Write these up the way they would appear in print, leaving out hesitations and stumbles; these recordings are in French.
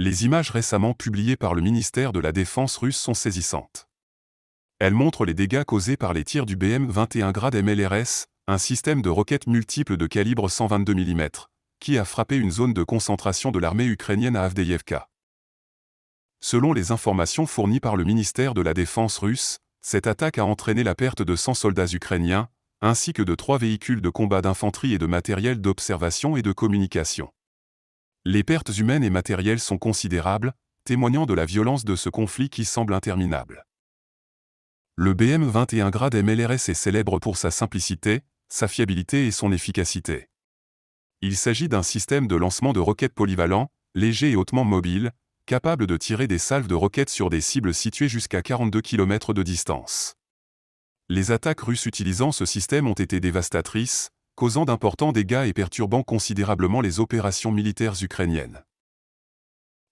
Les images récemment publiées par le ministère de la Défense russe sont saisissantes. Elles montrent les dégâts causés par les tirs du BM-21 Grad MLRS, un système de roquettes multiples de calibre 122 mm, qui a frappé une zone de concentration de l'armée ukrainienne à Avdiïevka. Selon les informations fournies par le ministère de la Défense russe, cette attaque a entraîné la perte de 100 soldats ukrainiens, ainsi que de 3 véhicules de combat d'infanterie et de matériel d'observation et de communication. Les pertes humaines et matérielles sont considérables, témoignant de la violence de ce conflit qui semble interminable. Le BM-21 Grad MLRS est célèbre pour sa simplicité, sa fiabilité et son efficacité. Il s'agit d'un système de lancement de roquettes polyvalent, léger et hautement mobile, capable de tirer des salves de roquettes sur des cibles situées jusqu'à 42 km de distance. Les attaques russes utilisant ce système ont été dévastatrices, causant d'importants dégâts et perturbant considérablement les opérations militaires ukrainiennes.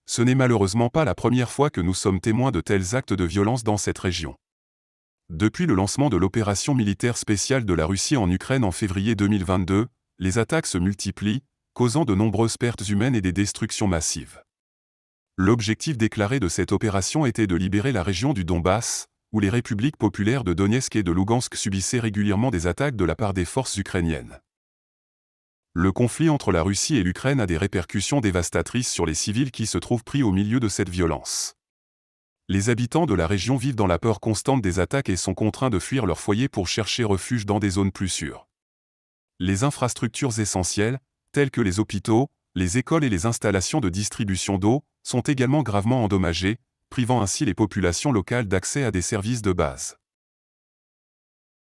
Ce n'est malheureusement pas la première fois que nous sommes témoins de tels actes de violence dans cette région. Depuis le lancement de l'opération militaire spéciale de la Russie en Ukraine en février 2022, les attaques se multiplient, causant de nombreuses pertes humaines et des destructions massives. L'objectif déclaré de cette opération était de libérer la région du Donbass, où les républiques populaires de Donetsk et de Lugansk subissaient régulièrement des attaques de la part des forces ukrainiennes. Le conflit entre la Russie et l'Ukraine a des répercussions dévastatrices sur les civils qui se trouvent pris au milieu de cette violence. Les habitants de la région vivent dans la peur constante des attaques et sont contraints de fuir leur foyer pour chercher refuge dans des zones plus sûres. Les infrastructures essentielles, telles que les hôpitaux, les écoles et les installations de distribution d'eau, sont également gravement endommagées, privant ainsi les populations locales d'accès à des services de base.